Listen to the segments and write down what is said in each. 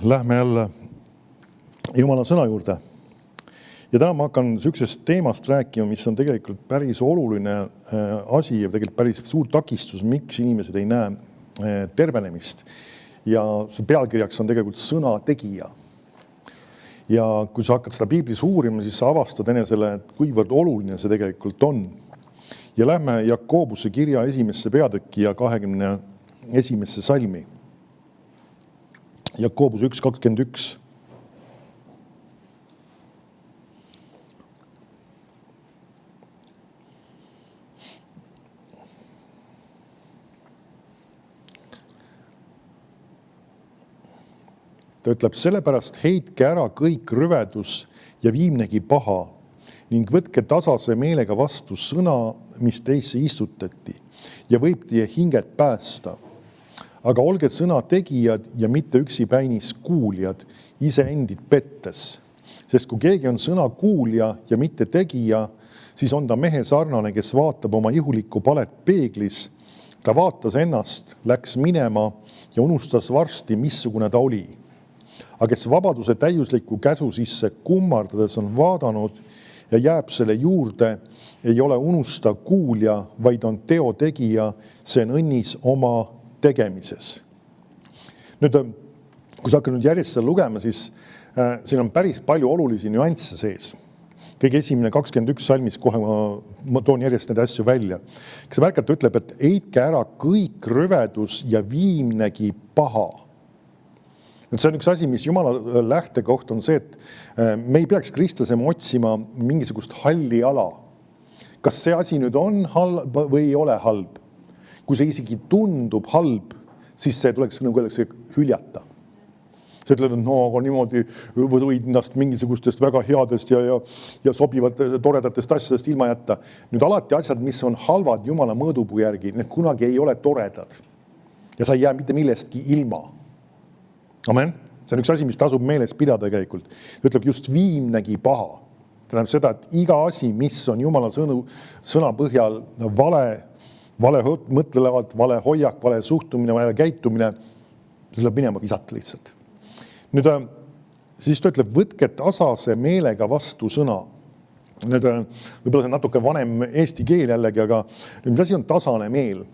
Lähme jälle Jumala sõna juurde. Ja täna ma hakkan sellisest teemast rääkima, mis on tegelikult päris oluline asi ja tegelikult päris suur takistus, miks inimesed ei näe tervenemist. Ja see pealkirjaks on tegelikult sõna tegija. Ja kui sa hakkad seda piiblis uurima, siis sa avastad enesele, et kuivõrd oluline see tegelikult on. Ja lähme Jakobuse kirja 1. peatüki ja 21. salmi. Jakobus 1.21. Ta ütleb, sellepärast heitke ära kõik rüvedus ja viimnegi paha ning võtke tasase meelega vastu sõna, mis teisse istutati ja võib teie hinget päästa. Aga olge sõna tegijad ja mitte üksipäinis kuuljad, iseendid pettes. Sest kui keegi on sõna kuulja ja mitte tegija, siis on ta mehe sarnane, kes vaatab oma ihulikku palet peeglis. Ta vaatas ennast, läks minema ja unustas varsti, missugune ta oli. Aga kes vabaduse täiusliku käsu sisse kummardades on vaadanud ja jääb selle juurde, ei ole unusta kuulja, vaid on teo tegija, see on õnnis oma tegemises. Nüüd, kui sa hakkad järjest seda lugema, siis siin on päris palju olulisi nüansse sees. Kõige esimene 21 salmis, kohe ma toon järjest neid asju välja. Kas sa märkad, ta ütleb, et heitke ära kõik rüvedus ja viimnegi paha. See on üks asi, mis Jumala lähtekoht on see, et me ei peaks kristlasema otsima mingisugust halli ala. Kas see asi nüüd on halb või ei ole halb? Kui see isegi tundub halb, siis see tuleks nagu hüljata. See ütleb, et no, aga niimoodi võid ennast mingisugustest väga headest ja sobivat toredatest asjadest ilma jätta. Nüüd alati asjad, mis on halvad Jumala mõõdupuu järgi, need kunagi ei ole toredad. Ja sa ei jää mitte millestki ilma. Amen. See on üks asi, mis tasub meeles pidada tegelikult. Ta ütleb just viimnegi paha. Tähendab seda, et iga asi, mis on Jumala sõna põhjal vale mõtlelevad, vale hoiak, vale suhtumine, vale käitumine, see tuleb minema visata lihtsalt. Nüüd, siis ta ütleb, võtke tasase meelega vastu sõna. Nüüd, võib-olla see on natuke vanem eesti keel jällegi, aga nüüd asi on tasane meel.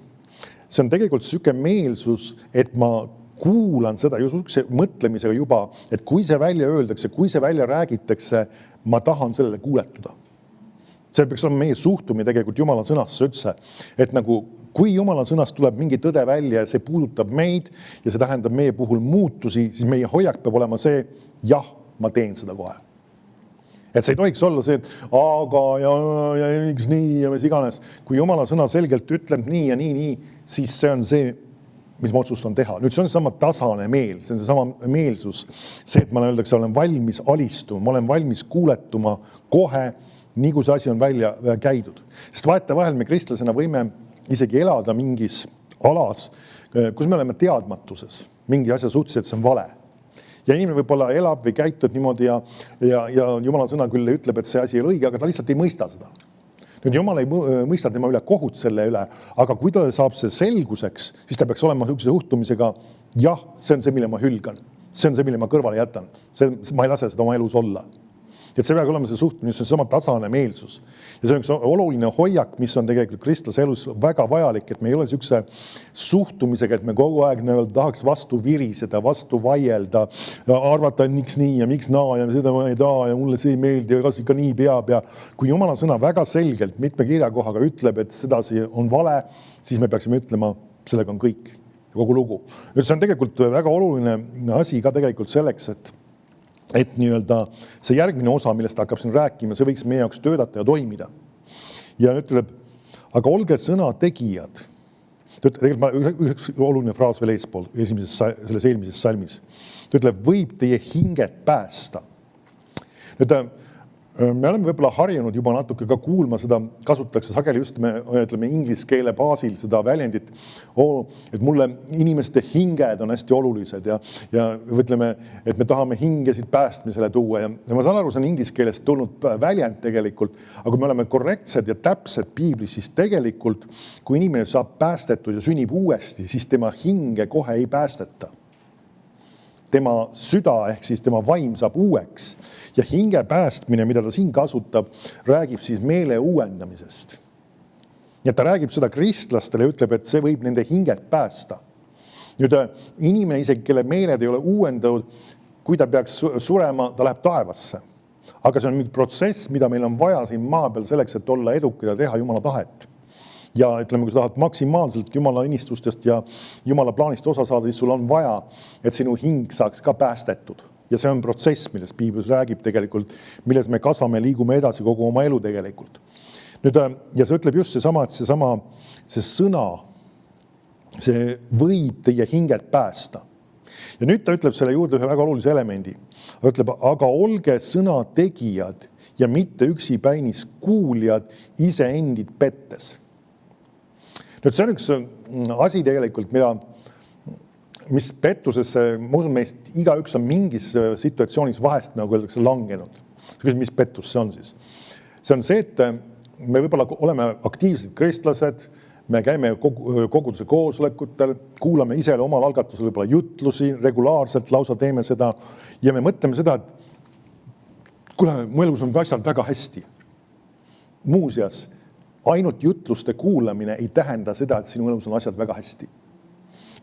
See on tegelikult selline meelsus, et ma kuulan seda just mõtlemisega juba, et kui see välja öeldakse, kui see välja räägitakse, ma tahan sellele kuuletuda. See peaks olema meie suhtumine tegelikult Jumala sõnasse üldse, et nagu kui Jumala sõnast tuleb mingi tõde välja ja see puudutab meid ja see tähendab meie puhul muutusi, siis meie hoiak peab olema see, jah, ma teen seda kohe. Et see ei tohiks olla see, et aga ja miks nii ja mis iganes. Kui Jumala sõna selgelt ütleb nii ja nii, siis see on see, mis ma otsustan teha. Nüüd see on sama tasane meel, see on see sama meelsus. See, et ma öeldakse, olen valmis alistuma, ma olen valmis kuuletuma kohe, nii kui see asi on välja käidud. Sest vahetevahel me kristlasena võime isegi elada mingis alas, kus me oleme teadmatuses. Mingi asja suhtes, et see on vale. Ja inimene võib-olla elab või käitub niimoodi ja Jumala sõna küll ütleb, et see asi ei ole õige, aga ta lihtsalt ei mõista seda. Nüüd Jumal ei mõista tema üle kohut selle üle, aga kui ta saab see selguseks, siis ta peaks olema sellise suhtumisega, jah, see on see, mille ma hülgan. See on see, mille ma kõrvale jätan. Ma ei lase seda oma elus olla. Et see peab olema see suhtumine, see on sama tasane meelsus. Ja see on üks oluline hoiak, mis on tegelikult kristlase elus väga vajalik, et me ei ole sellise suhtumisega, et me kogu aeg tahaks vastu viriseda, vastu vaielda, arvata, et miks nii ja miks naa ja seda ma ei taha ja mulle see ei meeldi ja kas ikka nii peab. Ja kui Jumala sõna väga selgelt mitme kirjakohaga ütleb, et sedasi on vale, siis me peaksime ütlema, sellega on kõik ja kogu lugu. See on tegelikult väga oluline asi ka tegelikult selleks, et nii-öelda see järgmine osa, millest ta hakkab siin rääkima, see võiks meie jaoks töötada ja toimida. Ja ütleb, aga olge sõna tegijad. Tegelikult üks oluline fraas veel eespool, selles eelmises salmis. Ta ütleb, võib teie hinget päästa. Me oleme võib-olla harjunud juba natuke ka kuulma seda, kasutatakse sageli just me ütleme inglise keele baasil seda väljendit, et mulle inimeste hinged on hästi olulised ja ütleme, et me tahame hingesid päästmisele tuua ja ma saan aru, see on inglise keelest tulnud väljend tegelikult, aga kui me oleme korrektsed ja täpsed piiblis, siis tegelikult kui inimene saab päästetud ja sünnib uuesti, siis tema hinge kohe ei päästeta. tema süda ehk siis tema vaim saab uueks. Ja hinge päästmine, mida ta siin kasutab, räägib siis meele uuendamisest. Ja ta räägib seda kristlastele ja ütleb, et see võib nende hinget päästa. Nüüd inimene isegi, kelle meeled ei ole uuendatud, kui ta peaks surema, ta läheb taevasse. Aga see on mingi protsess, mida meil on vaja siin maa peal selleks, et olla edukad ja teha Jumala tahet. Ja ütleme, kui sa tahad maksimaalselt Jumala õnnistustest ja Jumala plaanist osa saada, siis sul on vaja, et sinu hing saaks ka päästetud. Ja see on protsess, millest Piiblis räägib tegelikult, milles me kasvame, liigume edasi kogu oma elu tegelikult. Nüüd, ja see ütleb just seesama, et see sõna, see võib teie hinget päästa. Ja nüüd ta ütleb selle juurde ühe väga olulise elemendi. Ta ütleb, aga olge sõna tegijad ja mitte üksipäinis kuuljad iseendid pettes. Nüüd see on üks asi tegelikult, mis pettusesse, ma usun meist igaüks on mingis situatsioonis vahest, nagu öeldakse, langenud. Mis pettus see on siis? See on see, et me võib-olla oleme aktiivsed kristlased, me käime koguduse koosolekutel, kuulame ise omal algatusel võib-olla jutlusi, regulaarselt lausa teeme seda ja me mõtleme seda, et kuule, mu elus on asjad väga hästi. Muuseas, ainult jutluste kuulamine ei tähenda seda, et sinu elus on asjad väga hästi.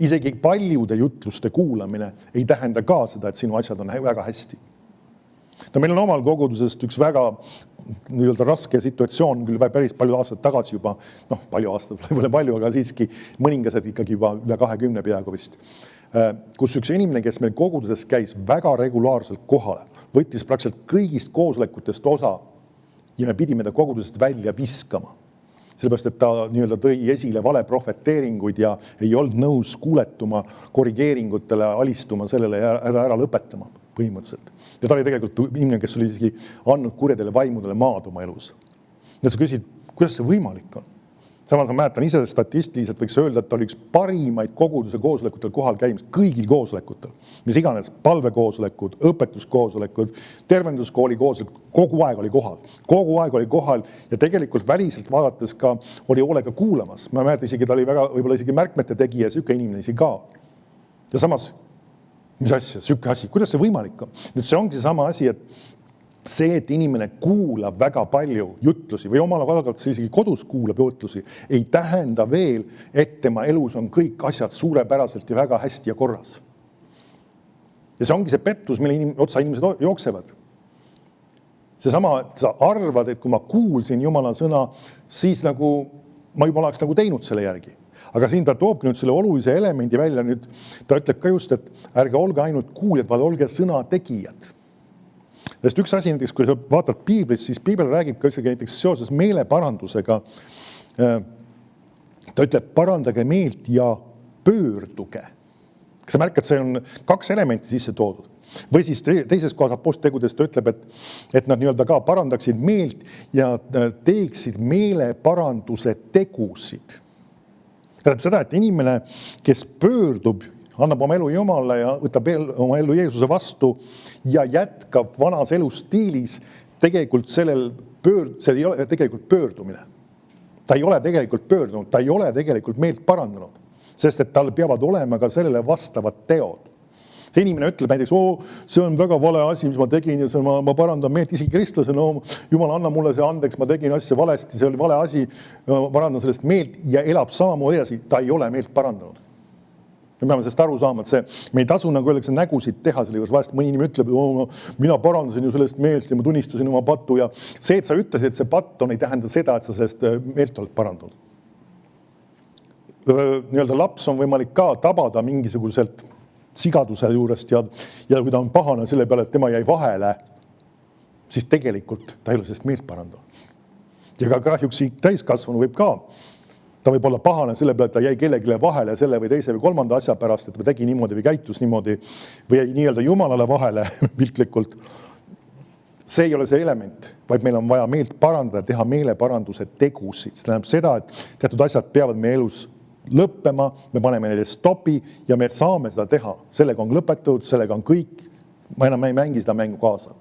Isegi paljude jutluste kuulamine ei tähenda ka seda, et sinu asjad on väga hästi. Meil on omal kogudusest üks väga raske situatsioon, küll päris palju aastaid tagasi juba, palju aastaid, palju, aga siiski mõningased ikkagi juba üle 20 peaaegu vist, kus üks inimene, kes meil koguduses käis väga regulaarselt kohale, võttis praktiliselt kõigist koosolekutest osa ja me pidime ta kogudusest välja viskama. Sellepärast, et ta tõi esile vale profeteeringuid ja ei olnud nõus kuuletuma korrigeeringutele, alistuma sellele ja ära lõpetama põhimõtteliselt. Ja ta oli tegelikult inimene, kes oli isegi andnud kurjadele vaimudele maad oma elus. Ja sa küsid, kuidas see võimalik on? Samas ma mäletan ise statistiliselt võiks öelda, et ta oli üks parimaid koguduse koosolekutel kohal käimist kõigil koosolekutel. Mis iganes palvekoosolekud, õpetuskoosolekud, tervenduskooli koosolekud, kogu aeg oli kohal. Kogu aeg oli kohal ja tegelikult väliselt vaadates ka oli hoolega kuulamas. Ma mäletan isegi, ta oli väga, võib-olla isegi märkmete tegija, süke inimene isi ka. Ja samas, mis asja, süke asi, kuidas see võimalik on? Nüüd see ongi sama asi, et see, et inimene kuulab väga palju jutlusi või omal algalt isegi kodus kuulab jutlusi, ei tähenda veel, et tema elus on kõik asjad suurepäraselt ja väga hästi ja korras. Ja see ongi see pettus, mille otsa inimesed jooksevad. Seesama, et sa arvad, et kui ma kuulsin Jumala sõna, siis nagu ma juba oleks nagu teinud selle järgi. Aga siin ta toobki nüüd selle olulise elemendi välja. Nüüd ta ütleb ka just, et ärge olge ainult kuuljad, vaid olge sõna tegijad. Sest üks asi, näiteks, kui sa vaatad Piiblis, siis Piibel räägib ka näiteks seoses meeleparandusega. Ta ütleb, parandage meelt ja pöörduge. Kas sa märkad, see on 2 elementi sisse toodud. Või siis teises kohas aposttegudes ta ütleb, et nad ka parandaksid meelt ja teeksid meeleparanduse tegusid. Tähendab seda, et inimene, kes pöördub, annab oma elu Jumala ja võtab oma elu Jeesuse vastu ja jätkab vanas elustiilis, tegelikult see ei ole tegelikult pöördumine. Ta ei ole tegelikult pöördunud, ta ei ole tegelikult meelt parandanud, sest et tal peavad olema ka sellele vastavad teod. See inimene ütleb näiteks, see on väga vale asi, mis ma tegin ja ma parandan meelt isegi kristlasena, Jumal, anna mulle see andeks, ma tegin asja valesti, see oli vale asi, ma parandan sellest meelt ja elab samamoodi edasi, ta ei ole meelt parandanud. Me peame sellest aru saama, et me ei tasu nagu öeldakse nägusid teha selle juures. Vahest mõni inimene ütleb, mina parandasin ju sellest meelt ja ma tunnistasin oma pattu ja see, et sa ütlesid, et see patt on, ei tähenda seda, et sa sellest meelt oled parandanud. Laps on võimalik ka tabada mingisuguselt sigaduse juurest ja kui ta on pahane selle peale, et tema jäi vahele, siis tegelikult ta ei ole sellest meelt parandanud. Ja ka kahjuks täiskasvanu võib ka. Ta võib olla pahane selle peale, et ta jäi kellegile vahele selle või teise või kolmanda asja pärast, et ta tegi niimoodi või käitus niimoodi või jäi nii-öelda Jumalale vahele piltlikult. See ei ole see element, vaid meil on vaja meelt parandada, teha meeleparanduse tegusid. See tähendab seda, et teatud asjad peavad meie elus lõppema, me paneme neile stopi ja me saame seda teha. Sellega on lõpetatud, sellega on kõik. Ma enam ei mängi seda mängu kaasa.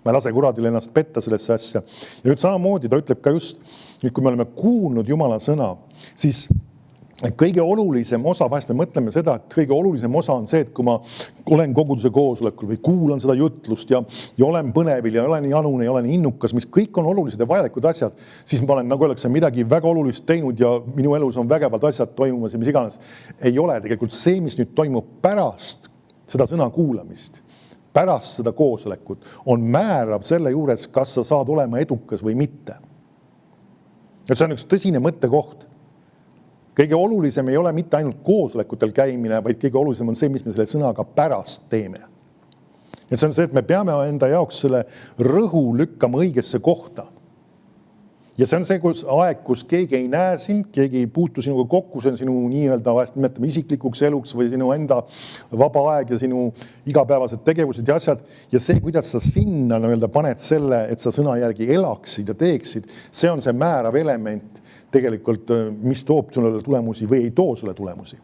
Ma ei lase kuradil ennast petta sellesse asja. Ja nüüd samamoodi ta ütleb ka just, kui me oleme kuulnud Jumala sõna, siis kõige olulisem osa, vahest me mõtleme seda, et kõige olulisem osa on see, et kui ma olen koguduse koosolekul või kuulan seda jutlust ja olen põnevil ja olen janune ja olen innukas, mis kõik on olulised ja vajalikud asjad, siis ma olen, nagu öeldakse, midagi väga olulist teinud ja minu elus on vägevad asjad toimumas ja mis iganes. Ei ole tegelikult see, mis nüüd toimub pärast seda sõna kuulamist, pärast seda koosolekut, on määrav selle juures, kas sa saad olema edukas või mitte. Ja see on üks tõsine mõttekoht. Kõige olulisem ei ole mitte ainult koosolekutel käimine, vaid kõige olulisem on see, mis me selle sõnaga pärast teeme. Et see on see, et me peame enda jaoks selle rõhu lükkama õigesse kohta. Ja see on see aeg, kus keegi ei näe sind, keegi ei puutu sinuga kokku, see on sinu nii-öelda vahest nimetame isiklikuks eluks või sinu enda vaba aeg ja sinu igapäevased tegevused ja asjad. Ja see, kuidas sa sinna nii-öelda paned selle, et sa sõna järgi elaksid ja teeksid, see on see määrav element tegelikult, mis toob sulle tulemusi või ei too sulle tulemusi.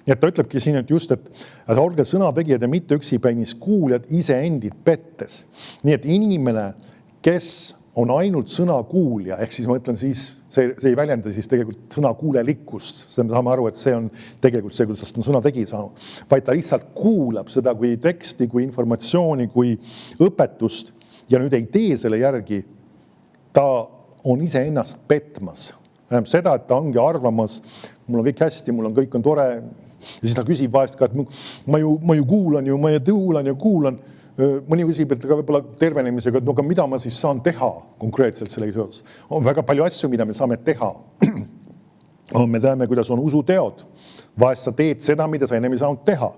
Ja ta ütlebki siin, et just, et olge sõnategijad ja mitte üksipainis kuuljad iseendid pettes. Nii et inimene, kes on ainult sõnakuulja, ehk siis ma ütlen siis, see ei väljenda siis tegelikult sõnakuulelikkust, sest me saame aru, et see on tegelikult see, kuidas on sõnategi saanud, vaid ta lihtsalt kuulab seda kui teksti, kui informatsiooni, kui õpetust ja nüüd ei tee selle järgi, ta on ise ennast petmas. Seda, et ta ongi arvamas, mul on kõik hästi, kõik on tore ja siis ta küsib vahest ka, et ma ju kuulan. Mõni küsib, et võib-olla tervenemisega, et no aga mida ma siis saan teha konkreetselt sellega seoses. On väga palju asju, mida me saame teha. Me teame, kuidas on usuteod. Vahest sa teed seda, mida sa ennem ei saanud teha.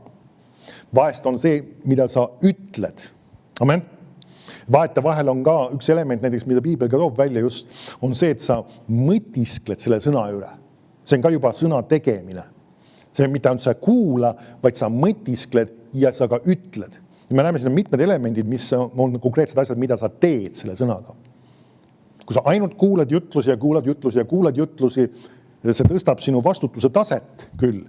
Vahest on see, mida sa ütled. Amen. Vahetevahel on ka üks element, näiteks mida Piibel ka toob välja just, on see, et sa mõtiskled selle sõna üle. See on ka juba sõna tegemine. See on mitte ainult sa kuula, vaid sa mõtiskled ja sa ka ütled. Ja me näeme siin mitmed elemendid, mis on konkreetsed asjad, mida sa teed selle sõnaga. Kui sa ainult kuulad jutlusi, see tõstab sinu vastutuse taset küll.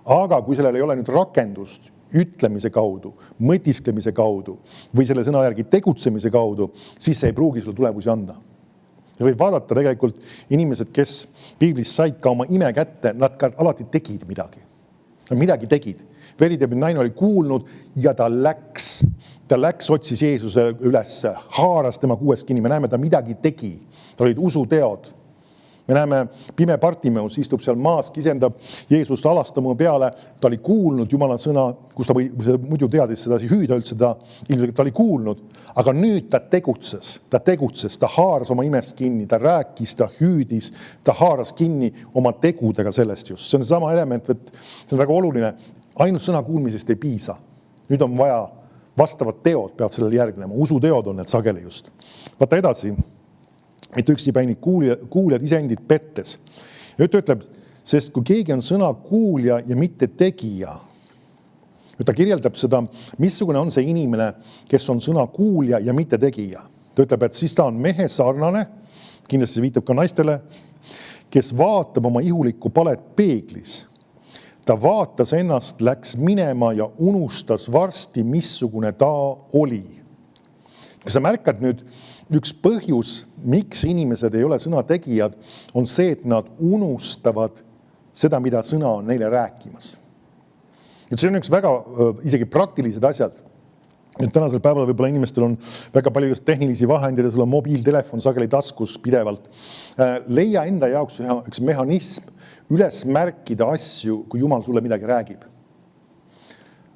Aga kui sellel ei ole nüüd rakendust ütlemise kaudu, mõtisklemise kaudu või selle sõna järgi tegutsemise kaudu, siis see ei pruugi sulle tulemusi anda. Ja võib vaadata tegelikult inimesed, kes Piiblis said ka oma ime kätte, nad ka alati tegid midagi. Nad midagi tegid. Veriteeb naine oli kuulnud ja ta läks, otsis Jeesuse üles, haaras tema kuuest kinni. Me näeme, ta midagi tegi. Ta olid usuteod. Me näeme, pime Partimeus istub seal maas, kisendab Jeesust alastama peale. Ta oli kuulnud Jumala sõna, kus ta muidu teadis seda hüüda üldse, ilmselt ta oli kuulnud. Aga nüüd ta tegutses, ta haaras oma imest kinni, ta rääkis, ta hüüdis, ta haaras kinni oma tegudega sellest just. See on sama element, see on väga oluline. Ainult sõna kuulmisest ei piisa. Nüüd on vaja vastavad teod, peavad sellele järgnema. Usuteod on need sageli just. Vaata edasi. Mitte üksipäini kuuljad iseendid pettes. Ja ta ütleb, sest kui keegi on sõna kuulja ja mitte tegija, ta kirjeldab seda, missugune on see inimene, kes on sõna kuulja ja mitte tegija. Ta ütleb, et siis ta on mehe sarnane, kindlasti see viitab ka naistele, kes vaatab oma ihulikku palet peeglis. Ta vaatas ennast, läks minema ja unustas varsti, missugune ta oli. Kui sa märkad nüüd, üks põhjus, miks inimesed ei ole sõnategijad, on see, et nad unustavad seda, mida sõna on neile rääkimas. Et see on üks väga isegi praktilised asjad. Et tänasel päeval võib-olla inimestel on väga palju tehnilisi vahendeid ja sul on mobiiltelefon sageli taskus pidevalt. Leia enda jaoks üks mehhanism üles märkida asju, kui Jumal sulle midagi räägib.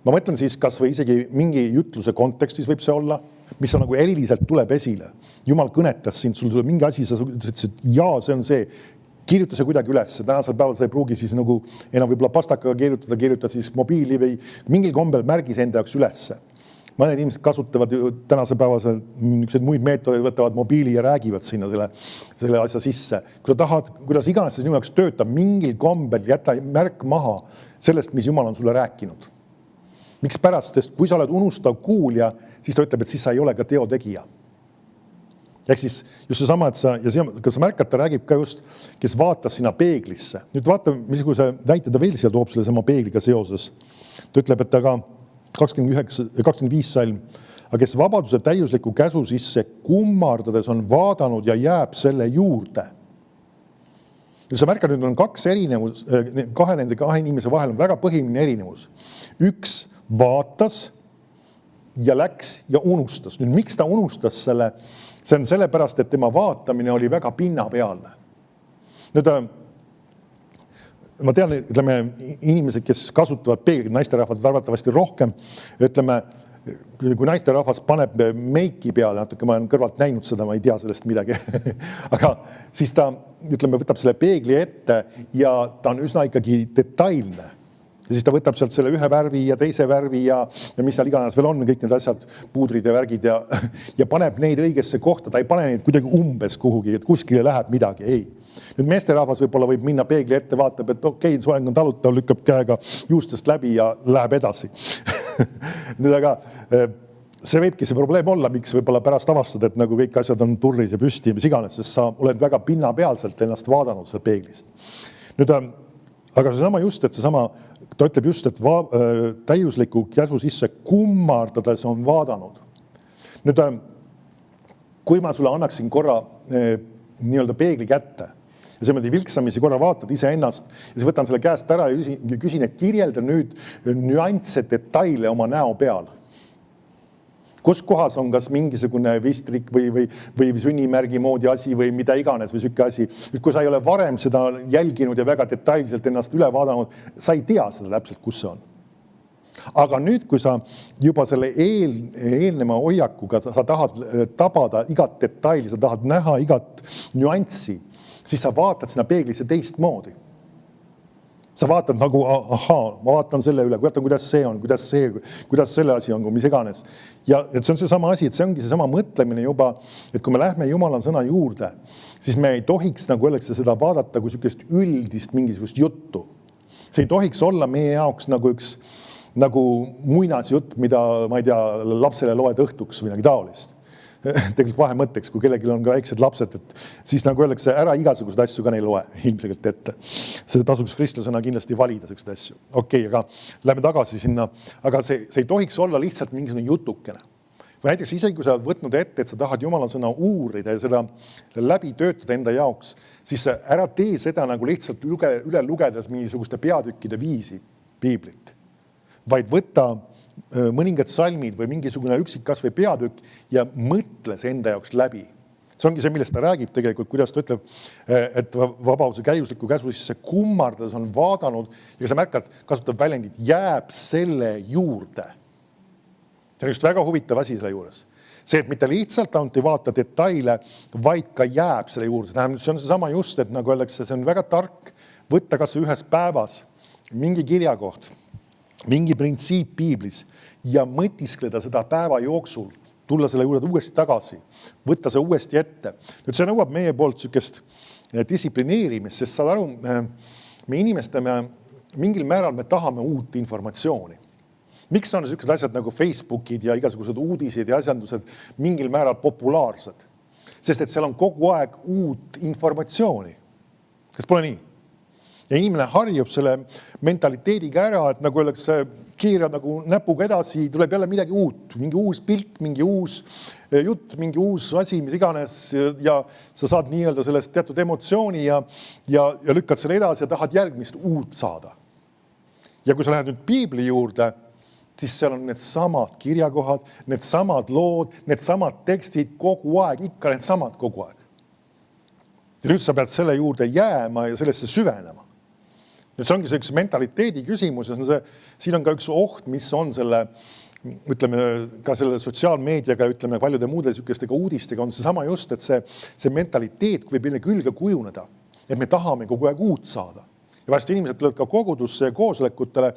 Ma mõtlen siis, kas või isegi mingi jutluse kontekstis võib see olla, mis on nagu eriliselt tuleb esile. Jumal kõnetas sind, sul tuleb mingi asi, sa ütlesid, et jaa, see on see. Kirjuta see kuidagi üles. Tänasel päeval sa ei pruugi siis nagu enam võib-olla pastakaga kirjutada siis mobiili või mingil kombel märgis enda jaoks ülesse. Mõned inimesed kasutavad tänasel päeval muid meetodeid, võtavad mobiili ja räägivad sinna selle asja sisse. Kui sa tahad, kuidas iganes sinu jaoks töötab, mingil kombel jäta märk maha sellest, mis Jumal on sulle rääkinud. Miks pärast? Sest kui sa oled unustav kuulja, siis ta ütleb, et siis sa ei ole ka teotegija. Ehk siis just see sama, et kas sa märkad, ta räägib ka just, kes vaatas sinna peeglisse. Nüüd vaata, missuguse väite ta veel siia toob selle sama peegliga seoses. Ta ütleb, et aga 25 salm, aga kes vabaduse täiusliku käsu sisse kummardades on vaadanud ja jääb selle juurde. Ja sa märkad, nüüd on kaks erinevus, nende kahe inimese vahel on väga põhiline erinevus. Üks vaatas ja läks ja unustas. Nüüd miks ta unustas selle? See on sellepärast, et tema vaatamine oli väga pinnapealne. Nüüd ma tean, ütleme, inimesed, kes kasutavad peeglit, naisterahvad arvatavasti rohkem, ütleme, kui naisterahvas paneb meiki peale, natuke ma olen kõrvalt näinud seda, ma ei tea sellest midagi, aga siis ta, ütleme, võtab selle peegli ette ja ta on üsna ikkagi detailne. Ja siis ta võtab sealt selle ühe värvi ja teise värvi ja mis seal iganes veel on, kõik need asjad, puudrid ja värgid ja paneb neid õigesse kohta. Ta ei pane neid kuidagi umbes kuhugi, et kuskile läheb midagi, ei. Nüüd meesterahvas võib-olla võib minna peegli ette, vaatab, et okei, soeng on talutav, lükkab käega juustest läbi ja läheb edasi. Nüüd aga see võibki see probleem olla, miks võib-olla pärast avastad, et nagu kõik asjad on turris ja püsti ja mis iganes, sest sa oled väga pinnapealselt ennast vaadanud seal peeglist. Nüüd, aga seesama just, et seesama, ta ütleb just, et täiusliku käsu sisse kummardades on vaadanud. Nüüd, kui ma sulle annaksin korra nii-öelda peegli kätte ja see vilksamisi korra vaatad ise ennast ja siis võtan selle käest ära ja küsin, et kirjelda nüüd nüansse, detaile oma näo peal. Kus kohas on kas mingisugune vistrik või sünnimärgi moodi asi või mida iganes või sükke asi. Kui sa ei ole varem seda jälginud ja väga detailselt ennast üle vaadanud, sa ei tea seda täpselt, kus see on. Aga nüüd, kui sa juba selle eelneva hoiakuga sa tahad tabada igat detaili, sa tahad näha igat nüanssi, siis sa vaatad sinna peeglisse teistmoodi. Sa vaatad nagu, ahaa, ma vaatan selle üle, kuidas see on, kuidas selle asi on, mis iganes. Ja see on see sama asi, et see ongi see sama mõtlemine juba, et kui me lähme Jumala sõna juurde, siis me ei tohiks nagu öeldakse seda vaadata kui sükest üldist mingisugust juttu. See ei tohiks olla meie jaoks nagu üks nagu muinasjutt, mida, ma ei tea, lapsele loed õhtuks või midagi taolist. Tegelikult vahemõtteks, kui kellelgi on ka väiksed lapsed, et siis nagu öeldakse, ära igasugused asju ka neil loe ilmselt ette. Seda tasuks kristlasena kindlasti valida sellised asju. Okei, aga lähme tagasi sinna. Aga see ei tohiks olla lihtsalt mingisugune jutukene. Või näiteks isegi, kui sa oled võtnud ette, et sa tahad Jumala sõna uurida ja seda läbi töötada enda jaoks, siis ära tee seda nagu lihtsalt üle lugedes mingisuguste peatükkide viisi piiblit, vaid võtta mõningad salmid või mingisugune üksikas või peatükk ja mõtle see enda jaoks läbi. See ongi see, millest ta räägib tegelikult, kuidas ta ütleb, et vabaduse käiusliku käsu sisse kummardades on vaadanud ja sa märkad, kasutab väljendit, jääb selle juurde. See on just väga huvitav asi selle juures. See, et mitte lihtsalt ainult ei vaata detaile, vaid ka jääb selle juurde. See on seesama just, et nagu öeldakse, see on väga tark võtta kas ühes päevas mingi kirjakoht, mingi printsiip piiblis ja mõtiskleda seda päeva jooksul, tulla selle juurde uuesti tagasi, võtta see uuesti ette. Nüüd see nõuab meie poolt sükest distsiplineerimist, sest saad aru, me inimestame mingil määral me tahame uut informatsiooni. Miks on sellised asjad nagu Facebookid ja igasugused uudised ja asjandused mingil määral populaarsed? Sest et seal on kogu aeg uut informatsiooni. Kas pole nii? Ja inimene harjub selle mentaliteediga ära, et nagu öeldakse, kiirad nagu näpuga edasi, tuleb jälle midagi uut, mingi uus pilt, mingi uus jutt, mingi uus asi, mis iganes ja sa saad nii-öelda sellest teatud emotsiooni ja lükkad selle edasi ja tahad järgmist uut saada. Ja kui sa lähed nüüd piibli juurde, siis seal on need samad kirjakohad, need samad lood, need samad tekstid kogu aeg, ikka need samad kogu aeg. Ja nüüd sa pead selle juurde jääma ja sellesse süvenema. Nüüd see ongi see üks mentaliteedi küsimus ja siin on ka üks oht, mis on selle, ütleme, ka selle sotsiaalmeediaga, ütleme, paljude muude sükestega uudistega on see sama just, et see mentaliteet võib meile külge kujuneda, et me tahame kogu aeg uut saada. Ja vahest inimesed tulevad ka kogudusse ja koosolekutele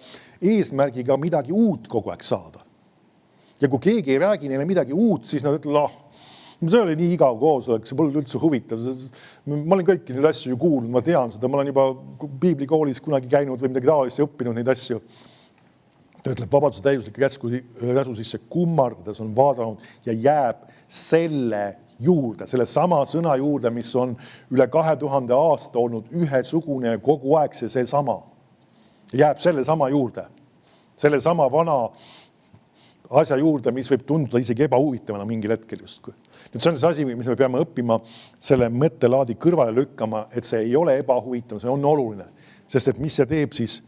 eesmärgiga midagi uut kogu aeg saada. Ja kui keegi ei räägi neile midagi uut, siis nad ütlevad, see oli nii igav koosolek, see pole üldse huvitav. Ma olen kõiki neid asju ju kuulnud, ma tean seda, ma olen juba piiblikoolis kunagi käinud või midagi taolist ja õppinud neid asju. Ta ütleb, vabaduse täiuslike käsu sisse kummardades on vaadanud ja jääb selle juurde, selle sama sõna juurde, mis on üle 2000 aasta olnud ühesugune ja kogu aeg see sama. Jääb selle sama juurde, selle sama vana asja juurde, mis võib tunduda isegi ebahuvitavana mingil hetkel justkui. Nüüd see on see asi, mis me peame õppima selle mõttelaadi kõrvale lükkama, et see ei ole ebahuvitav, see on oluline. Sest et mis see teeb siis,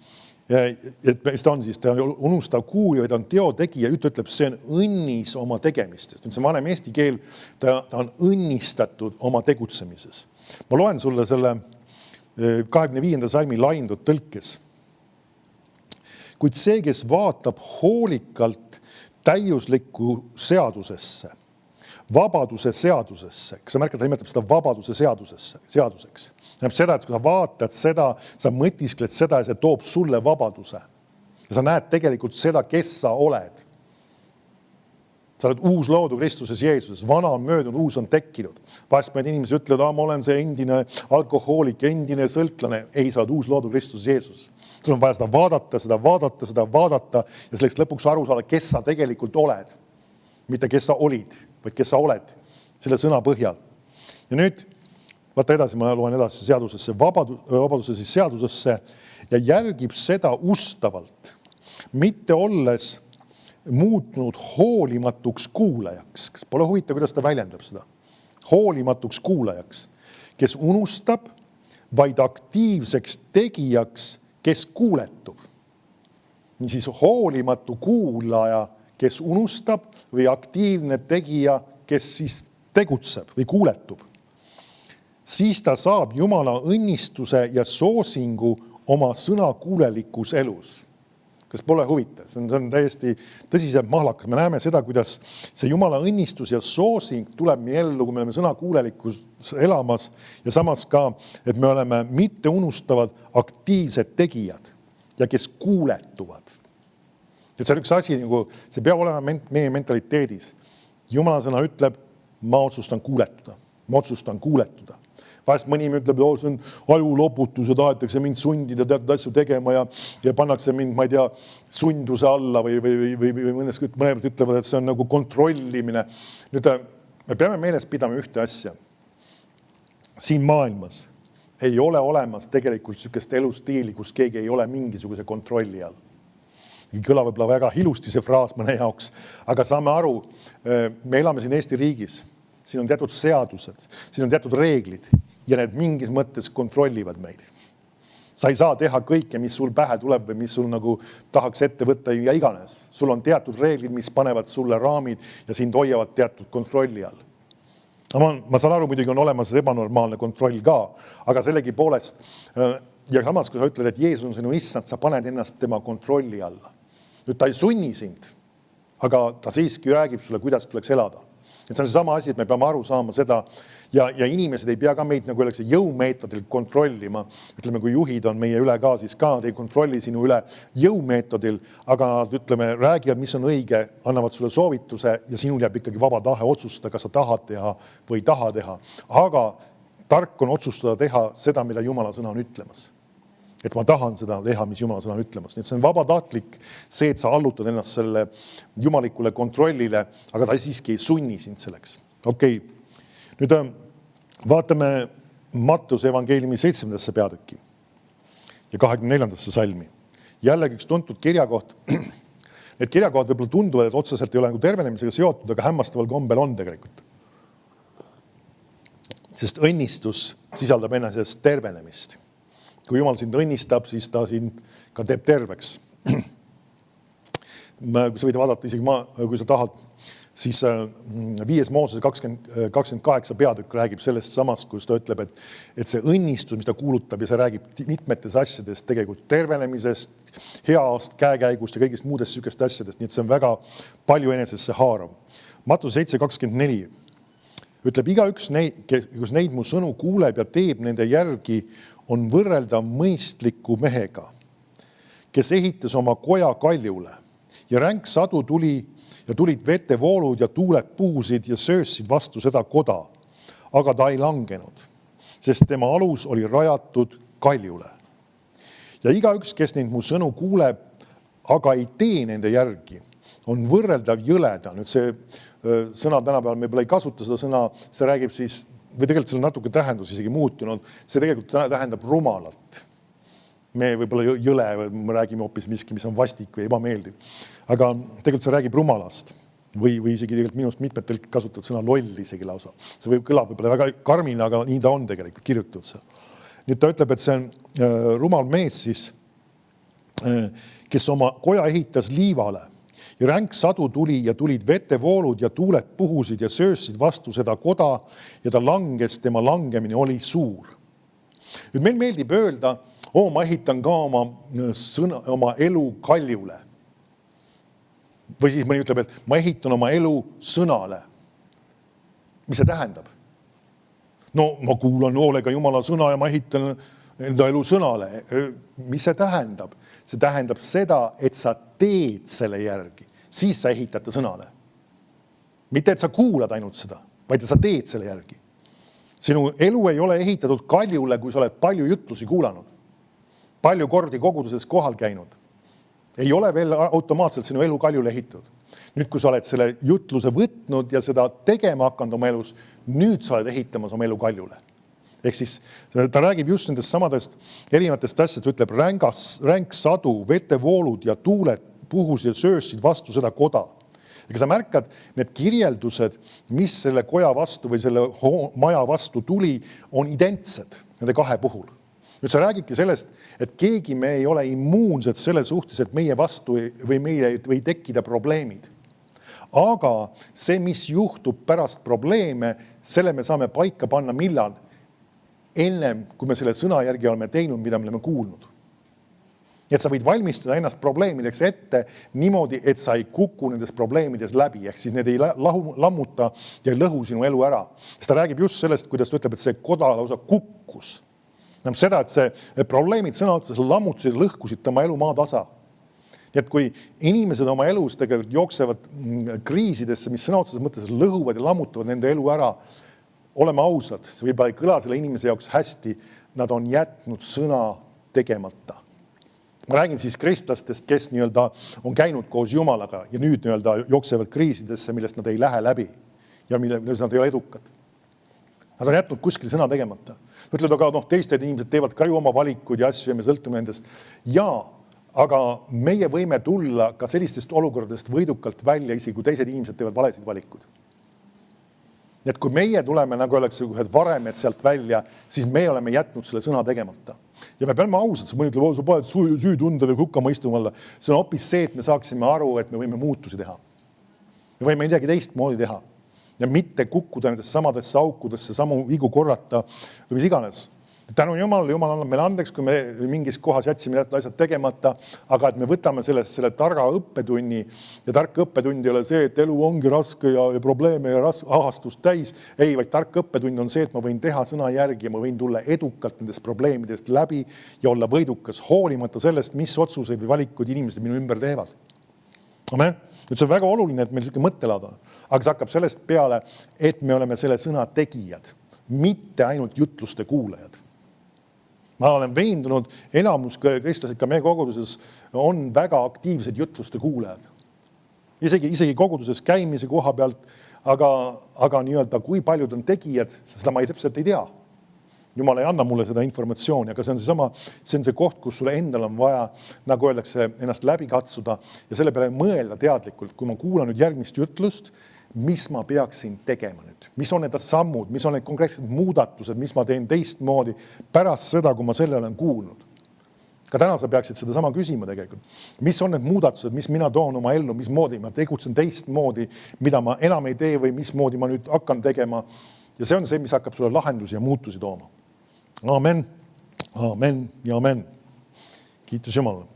et mis ta on siis, ta on unustav kuulja, ta on teotegija, ütleb, see on õnnis oma tegemistest. Nüüd see vanem eesti keel, ta on õnnistatud oma tegutsemises. Ma loen sulle selle 25. salmi laindud tõlkes. Kuid see, kes vaatab hoolikalt täiuslikku seadusesse, vabaduse seadusesse, kas sa märkad, ta nimetab seda vabaduse seaduseks. Näeb seda, et kui sa vaatad seda, sa mõtiskled seda ja see toob sulle vabaduse. Ja sa näed tegelikult seda, kes sa oled. Sa oled uus loodu Kristuses Jeesuses, vana on möödunud, uus on tekkinud. Vahest mõned inimesed ütlevad, ma olen see endine alkohoolik, endine sõltlane. Ei, sa oled uus loodu Kristuses Jeesuses. Sul on vaja seda vaadata ja selleks lõpuks aru saada, kes sa tegelikult oled. Mitte kes sa olid, vaid kes sa oled selle sõna põhjal. Ja nüüd, vaata edasi, ma loen edasi seadusesse, vabaduse siis seadusesse ja jälgib seda ustavalt, mitte olles muutnud hoolimatuks kuulajaks. Kas pole huvitav, kuidas ta väljendab seda? Hoolimatuks kuulajaks, kes unustab, vaid aktiivseks tegijaks, kes kuuletub. Niisiis hoolimatu kuulaja, kes unustab või aktiivne tegija, kes siis tegutseb või kuuletub. Siis ta saab Jumala õnnistuse ja soosingu oma sõnakuulelikus elus. Kas pole huvitav? See on täiesti tõsiselt mahlakas. Me näeme seda, kuidas see Jumala õnnistus ja soosing tuleb meie ellu, kui me oleme sõnakuulelikus elamas ja samas ka, et me oleme mitte unustavad aktiivsed tegijad ja kes kuuletuvad. Et see on üks asi, see peab olema meie mentaliteedis. Jumala sõna ütleb, ma otsustan kuuletuda. Vahest mõni ütleb, et see on ajuloputus ja tahetakse mind sundida teatud asju tegema ja pannakse mind, ma ei tea, sunduse alla või mõned ütlevad, et see on nagu kontrollimine. Nüüd me peame meeles pidama ühte asja. Siin maailmas ei ole olemas tegelikult sükest elustiili, kus keegi ei ole mingisuguse kontrolli all. Kõla võib-olla väga ilusti see fraas mõne jaoks, aga saame aru, me elame siin Eesti riigis, siin on teatud seadused, siin on teatud reeglid ja need mingis mõttes kontrollivad meid. Sa ei saa teha kõike, mis sul pähe tuleb või mis sul nagu tahaks ette võtta ja iganes. Sul on teatud reeglid, mis panevad sulle raamid ja sind hoiavad teatud kontrolli all. Ma saan aru, muidugi on olemas ebanormaalne kontroll ka, aga sellegi poolest ja samas, kui sa ütled, et Jeesus on sinu issand, sa paned ennast tema kontrolli alla. Nüüd ta ei sunni sind, aga ta siiski räägib sulle, kuidas tuleks elada. Et see on sama asi, et me peame aru saama seda ja inimesed ei pea ka meid nagu öeldakse jõumeetodil kontrollima. Ütleme, kui juhid on meie üle ka, siis ka nad ei kontrolli sinu üle jõumeetodil, aga nad ütleme, räägivad, mis on õige, annavad sulle soovituse ja sinul jääb ikkagi vaba tahe otsustada, kas sa tahad teha või ei taha teha. Aga tark on otsustada teha seda, mille Jumala sõna on ütlemas. Et ma tahan seda teha, mis Jumala sõna on ütlemas. Nii et see on vabatahtlik see, et sa allutad ennast selle jumalikule kontrollile, aga ta siiski ei sunni sind selleks. Okei. Nüüd vaatame Mattuse evangeeliumi 7. peatüki ja 24. salmi. Jällegi üks tuntud kirjakoht. Need kirjakohad võib-olla tunduvad, et otseselt ei ole nagu tervenemisega seotud, aga hämmastaval kombel on tegelikult. Sest õnnistus sisaldab ennast tervenemist. Kui Jumal sind õnnistab, siis ta sind ka teeb terveks. Sa võid vaadata isegi kui sa tahad, siis 5. Moosese 28 peatükk räägib sellest samast, kus ta ütleb, et see õnnistus, mis ta kuulutab ja see räägib mitmetes asjadest, tegelikult tervenemisest, heast käekäigust ja kõigist muudest sükest asjadest. Nii et see on väga palju enesesse haarav. Mattuse 7.24 ütleb, igaüks, kus neid mu sõnu kuuleb ja teeb nende järgi, on võrrelda mõistliku mehega, kes ehitas oma koja kaljule ja ränk sadu tuli ja tulid vetevoolud ja tuuled puusid ja söössid vastu seda koda, aga ta ei langenud, sest tema alus oli rajatud kaljule. Ja igaüks, kes neid mu sõnu kuuleb, aga ei tee nende järgi, on võrreldav jõleda. Nüüd see sõna tänapäeval me ei kasuta seda sõna, see räägib siis või tegelikult selle natuke tähendus isegi muutunud, see tegelikult tähendab rumalat. Me võib-olla jõle, me räägime hoopis miski, mis on vastik või ebameeldiv. aga tegelikult see räägib rumalast või isegi tegelikult minust mitmed tõlked kasutavad sõna loll isegi lausa. See kõlab võib-olla väga karmina, aga nii ta on tegelikult kirjutatud seal. Nüüd ta ütleb, et see on rumal mees siis, kes oma koja ehitas liivale ja ränk sadu tuli ja tulid vetevoolud ja tuuled puhusid ja söösid vastu seda koda ja ta langes, tema langemine oli suur. Nüüd meil meeldib öelda, ma ehitan ka oma elu kaljule. Või siis mõni ütleb, et ma ehitan oma elu sõnale. Mis see tähendab? No ma kuulan hoolega Jumala sõna ja ma ehitan enda elu sõnale. Mis see tähendab? See tähendab seda, et sa teed selle järgi. Siis sa ehitad sõnale. Mitte, et sa kuulad ainult seda, vaid sa teed selle järgi. Sinu elu ei ole ehitatud kaljule, kui sa oled palju jutlusi kuulanud. Palju kordi koguduses kohal käinud. Ei ole veel automaatselt sinu elu kaljule ehitatud. Nüüd, kui sa oled selle jutluse võtnud ja seda tegema hakanud oma elus, nüüd sa oled ehitamas oma elu kaljule. Ehk siis ta räägib just nendest samadest erinevatest asjast, ütleb ränk sadu, vetevoolud ja tuuled puhus ja söösid vastu seda koda. Ega sa märkad, need kirjeldused, mis selle koja vastu või selle maja vastu tuli, on identsed nende kahe puhul. Nüüd sa räägidki sellest, et keegi me ei ole immuunsed selle suhtes, et meie vastu või meile või tekkida probleemid. Aga see, mis juhtub pärast probleeme, selle me saame paika panna millal? Ennem, kui me selle sõna järgi oleme teinud, mida me oleme kuulnud. Et sa võid valmistada ennast probleemideks ette niimoodi, et sa ei kuku nendes probleemides läbi. Ehk siis need ei lammuta ja ei lõhu sinu elu ära. Ta räägib just sellest, kuidas ta ütleb, et see koda lausa kukkus. Seda, et see probleemid sõna otseses lammutusid lõhkusid tema elu maatasa. Nii et kui inimesed oma elus tegelikult jooksevad kriisidesse, mis sõna otseses mõttes lõhuvad ja lammutavad nende elu ära, oleme ausad, see võib-olla ei kõla selle inimese jaoks hästi, nad on jätnud sõna tegemata. Ma räägin siis kristlastest, kes on käinud koos Jumalaga ja nüüd jooksevad kriisidesse, millest nad ei lähe läbi ja milles nad ei ole edukad. Nad on jätnud kuskil sõna tegemata. Ütled, aga teised inimesed teevad ka ju oma valikud ja asju ja me sõltume nendest. Jaa, aga meie võime tulla ka sellistest olukordadest võidukalt välja, isegi kui teised inimesed teevad valesid valikud. Nii et kui meie tuleme, nagu öeldakse, varemed sealt välja, siis me oleme jätnud selle sõna tegemata. Ja me peame ausad, mõni ütleb, sa paned süütunda või hukka mõistuma alla. See on hoopis see, et me saaksime aru, et me võime muutusi teha. Me võime midagi teistmoodi teha. Ja mitte kukkuda nendest samadesse aukudesse, samu vigu korrata või mis iganes. Tänu Jumalale, Jumal annab meile andeks, kui me mingis kohas jätsime teatud asjad tegemata, aga et me võtame selle targa õppetunni ja tark õppetund ei ole see, et elu ongi raske ja probleeme ja ahastust täis. Ei, vaid tark õppetund on see, et ma võin teha sõna järgi ja ma võin tulla edukalt nendest probleemidest läbi ja olla võidukas hoolimata sellest, mis otsuseid või valikud inimesed minu ümber teevad. Amen. Nüüd see on väga oluline, et meil selline mõttelaada. Aga see hakkab sellest peale, et me oleme selle sõna tegijad, mitte ainult jutluste kuulajad. Ma olen veendunud, enamus kristlased ka meie koguduses on väga aktiivsed jutluste kuulajad. Isegi koguduses käimise koha pealt, aga kui paljud on tegijad, seda ma täpselt ei tea. Jumal ei anna mulle seda informatsiooni, aga see on see koht, kus sulle endal on vaja, nagu öeldakse, ennast läbi katsuda ja selle peale mõelda teadlikult, kui ma kuulan nüüd järgmist jutlust, mis ma peaksin tegema nüüd, mis on need sammud, mis on need konkreetsed muudatused, mis ma teen teistmoodi pärast seda, kui ma selle olen kuulnud. Ka täna sa peaksid seda sama küsima tegelikult. Mis on need muudatused, mis mina toon oma ellu, mismoodi ma tegutsen teistmoodi, mida ma enam ei tee või mismoodi ma nüüd hakkan tegema. Ja see on see, mis hakkab sulle lahendusi ja muutusi tooma. Amen, amen ja amen. Kiitus Jumalale.